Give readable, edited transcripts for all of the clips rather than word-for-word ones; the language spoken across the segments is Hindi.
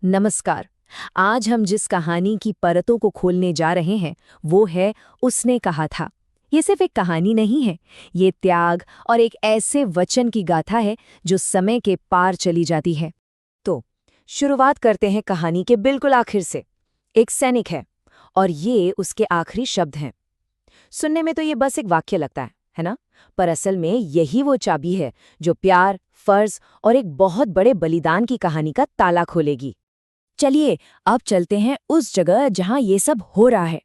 नमस्कार। आज हम जिस कहानी की परतों को खोलने जा रहे हैं वो है उसने कहा था। ये सिर्फ एक कहानी नहीं है, ये त्याग और एक ऐसे वचन की गाथा है जो समय के पार चली जाती है। तो शुरुआत करते हैं कहानी के बिल्कुल आखिर से। एक सैनिक है और ये उसके आखिरी शब्द हैं। सुनने में तो ये बस एक वाक्य लगता है ना? पर असल में यही वो चाबी है जो प्यार, फर्ज और एक बहुत बड़े बलिदान की कहानी का ताला खोलेगी। चलिए अब चलते हैं उस जगह जहां ये सब हो रहा है।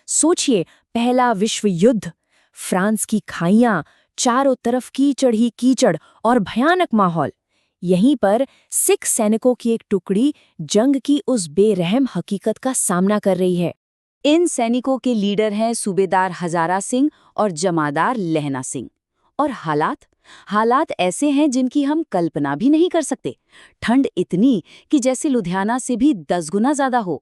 सोचिए, पहला विश्व युद्ध, फ्रांस की खाइयां, चारों तरफ कीचड़ ही कीचड़ और भयानक माहौल। यहीं पर सिख सैनिकों की एक टुकड़ी जंग की उस बेरहम हकीकत का सामना कर रही है। इन सैनिकों के लीडर हैं सूबेदार हजारा सिंह और जमादार लहना सिंह। और हालात ऐसे हैं जिनकी हम कल्पना भी नहीं कर सकते। ठंड इतनी कि जैसे लुधियाना से भी 10 गुना ज्यादा हो।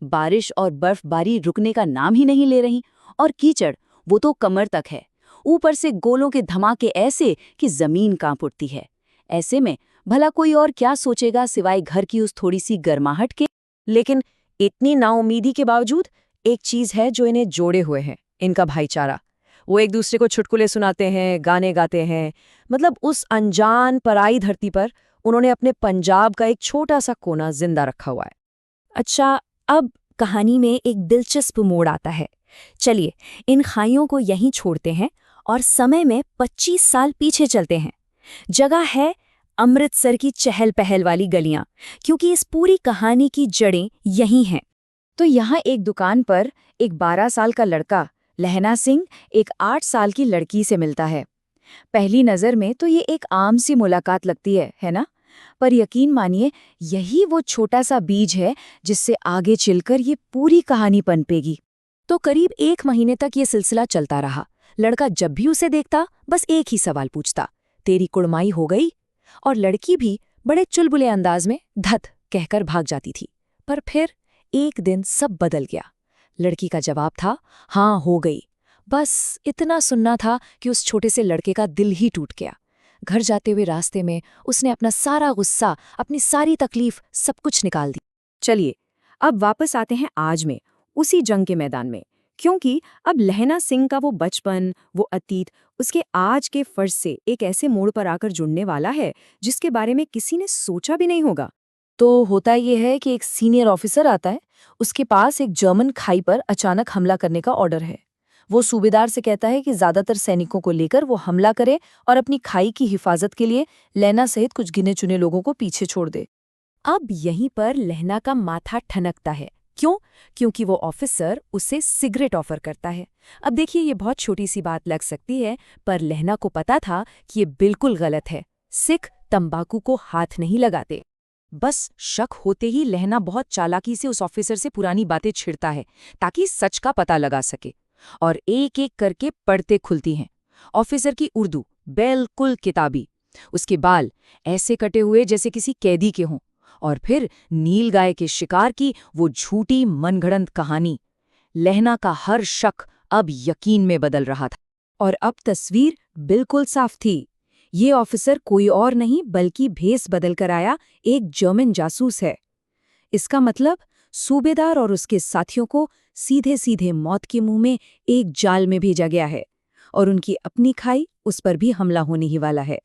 बारिश और बर्फबारी रुकने का नाम ही नहीं ले रही। और कीचड़, वो तो कमर तक है। ऊपर से गोलों के धमाके ऐसे कि जमीन कांप उठती है। ऐसे में भला कोई और क्या सोचेगा सिवाय घर की उस थोड़ी सी गर्माहट के। लेकिन इतनी नाउमीदी के बावजूद एक चीज है जो इन्हें जोड़े हुए है, इनका भाईचारा। वो एक दूसरे को चुटकुले सुनाते हैं, गाने गाते हैं। मतलब उस अनजान पराई धरती पर उन्होंने अपने पंजाब का एक छोटा सा कोना जिंदा रखा हुआ है। अच्छा, अब कहानी में एक दिलचस्प मोड़ आता है। चलिए इन खाइयों को यहीं छोड़ते हैं और समय में 25 साल पीछे चलते हैं। जगह है अमृतसर की चहल पहल वाली गलियां, क्योंकि इस पूरी कहानी की जड़ें यहीं हैं। तो यहाँ एक दुकान पर एक 12 साल का लड़का लहना सिंह एक 8 साल की लड़की से मिलता है। पहली नज़र में तो ये एक आम सी मुलाकात लगती है ना? पर यकीन मानिए, यही वो छोटा सा बीज है जिससे आगे चलकर ये पूरी कहानी पनपेगी। तो करीब 1 महीने तक ये सिलसिला चलता रहा। लड़का जब भी उसे देखता बस एक ही सवाल पूछता, तेरी कुड़माई हो गई? और लड़की भी बड़े चुलबुले अंदाज में धत कहकर भाग जाती थी। पर फिर एक दिन सब बदल गया। लड़की का जवाब था, हाँ हो गई। बस इतना सुनना था कि उस छोटे से लड़के का दिल ही टूट गया। घर जाते हुए रास्ते में उसने अपना सारा गुस्सा, अपनी सारी तकलीफ, सब कुछ निकाल दी। चलिए अब वापस आते हैं आज में, उसी जंग के मैदान में। क्योंकि अब लहना सिंह का वो बचपन, वो अतीत, उसके आज के फर्ज से एक ऐसे मोड़ पर आकर जुड़ने वाला है जिसके बारे में किसी ने सोचा भी नहीं होगा। तो होता यह है कि एक सीनियर ऑफिसर आता है। उसके पास एक जर्मन खाई पर अचानक हमला करने का ऑर्डर है। वो सूबेदार से कहता है कि ज्यादातर सैनिकों को लेकर वो हमला करे और अपनी खाई की हिफाजत के लिए लहना सहित कुछ गिने चुने लोगों को पीछे छोड़ दे। अब यहीं पर लहना का माथा ठनकता है। क्यों? क्योंकि वो ऑफिसर उसे सिगरेट ऑफर करता है। अब देखिए, ये बहुत छोटी सी बात लग सकती है, पर लहना को पता था कि ये बिल्कुल गलत है। सिख तंबाकू को हाथ नहीं लगाते। बस शक होते ही लहना बहुत चालाकी से उस ऑफिसर से पुरानी बातें छिड़ता है ताकि सच का पता लगा सके। और एक एक करके पढ़ते खुलती हैं। ऑफिसर की उर्दू बिल्कुल किताबी, उसके बाल ऐसे कटे हुए जैसे किसी कैदी के हों। और फिर नीलगाय के शिकार की वो झूठी मनगढ़ंत कहानी। लहना का हर शक अब यकीन में बदल रहा था। और अब तस्वीर बिल्कुल साफ थी। ये ऑफिसर कोई और नहीं बल्कि भेस बदल कर आया एक जर्मन जासूस है। इसका मतलब सूबेदार और उसके साथियों को सीधे सीधे मौत के मुंह में एक जाल में भेजा गया है। और उनकी अपनी खाई, उस पर भी हमला होने ही वाला है।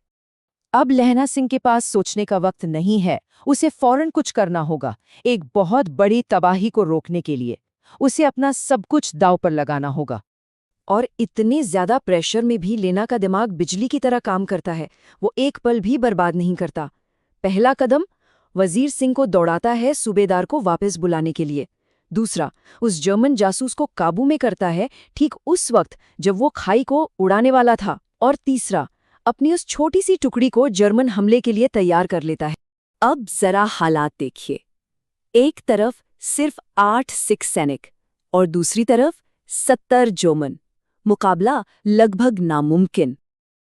अब लहना सिंह के पास सोचने का वक्त नहीं है। उसे फौरन कुछ करना होगा, एक बहुत बड़ी तबाही को रोकने के लिए। उसे अपना सब कुछ दांव पर लगाना होगा। और इतने ज्यादा प्रेशर में भी लेना का दिमाग बिजली की तरह काम करता है। वो एक पल भी बर्बाद नहीं करता। पहला कदम, वजीर सिंह को दौड़ाता है सूबेदार को वापस बुलाने के लिए। दूसरा, उस जर्मन जासूस को काबू में करता है ठीक उस वक्त जब वो खाई को उड़ाने वाला था। और तीसरा, अपनी उस छोटी सी टुकड़ी को जर्मन हमले के लिए तैयार कर लेता है। अब जरा हालात देखिए। एक तरफ सिर्फ 8 सिख सैनिक और दूसरी तरफ 70 जर्मन। मुकाबला लगभग नामुमकिन।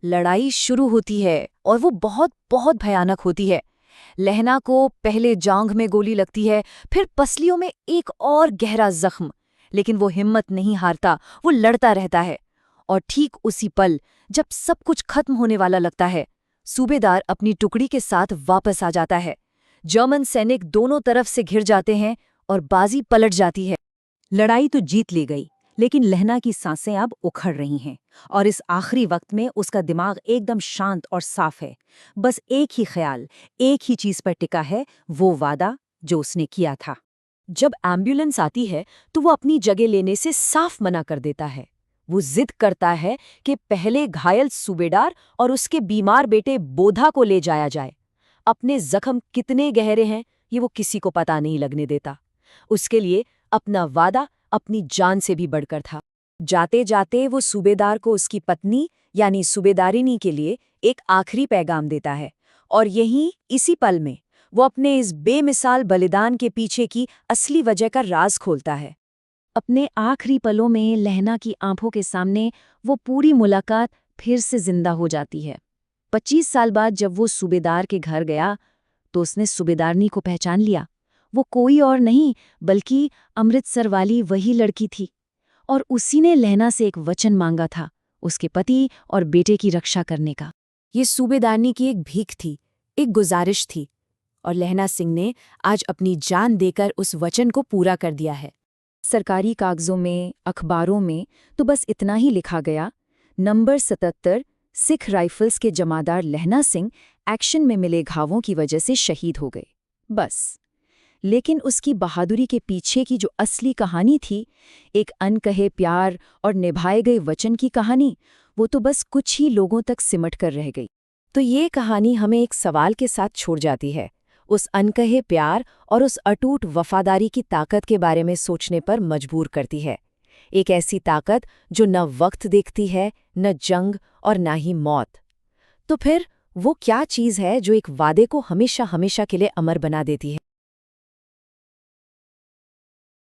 लड़ाई शुरू होती है और वो बहुत बहुत भयानक होती है। लहना को पहले जांघ में गोली लगती है, फिर पसलियों में एक और गहरा जख्म। लेकिन वो हिम्मत नहीं हारता, वो लड़ता रहता है। और ठीक उसी पल जब सब कुछ खत्म होने वाला लगता है, सूबेदार अपनी टुकड़ी के साथ वापस आ जाता है। जर्मन सैनिक दोनों तरफ से घिर जाते हैं और बाजी पलट जाती है। लड़ाई तो जीत ली गई, लेकिन लहना की सांसें अब उखड़ रही हैं और इस आखिरी वक्त में उसका दिमाग एकदम शांत और साफ है। बस एक ही ख्याल, एक ही चीज पर टिका है, वो वादा जो उसने किया था। जब एम्बुलेंस आती है तो वो अपनी जगह लेने से साफ मना कर देता है। वो जिद करता है कि पहले घायल सूबेदार और उसके बीमार बेटे बोधा को ले जाया जाए। अपने जख्म कितने गहरे हैं ये वो किसी को पता नहीं लगने देता। उसके लिए अपना वादा अपनी जान से भी बढ़कर था। जाते जाते वो सूबेदार को उसकी पत्नी यानी सूबेदारिनी के लिए एक आखिरी पैगाम देता है, और यहीं इसी पल में वो अपने इस बेमिसाल बलिदान के पीछे की असली वजह का राज खोलता है। अपने आखिरी पलों में लहना की आंखों के सामने वो पूरी मुलाकात फिर से जिंदा हो जाती है। 25 साल बाद जब वो सूबेदार के घर गया तो उसने सूबेदारनी को पहचान लिया। वो कोई और नहीं बल्कि अमृतसर वाली वही लड़की थी, और उसी ने लहना से एक वचन मांगा था, उसके पति और बेटे की रक्षा करने का। ये सूबेदारनी की एक भीख थी, एक गुजारिश थी, और लहना सिंह ने आज अपनी जान देकर उस वचन को पूरा कर दिया है। सरकारी कागजों में, अखबारों में तो बस इतना ही लिखा गया, नंबर 77 सिख राइफल्स के जमादार लहना सिंह एक्शन में मिले घावों की वजह से शहीद हो गए, बस। लेकिन उसकी बहादुरी के पीछे की जो असली कहानी थी, एक अनकहे प्यार और निभाए गए वचन की कहानी, वो तो बस कुछ ही लोगों तक सिमट कर रह गई। तो ये कहानी हमें एक सवाल के साथ छोड़ जाती है, उस अनकहे प्यार और उस अटूट वफादारी की ताकत के बारे में सोचने पर मजबूर करती है। एक ऐसी ताकत जो न वक्त देखती है, न जंग और न ही मौत। तो फिर वो क्या चीज़ है जो एक वादे को हमेशा हमेशा के लिए अमर बना देती है?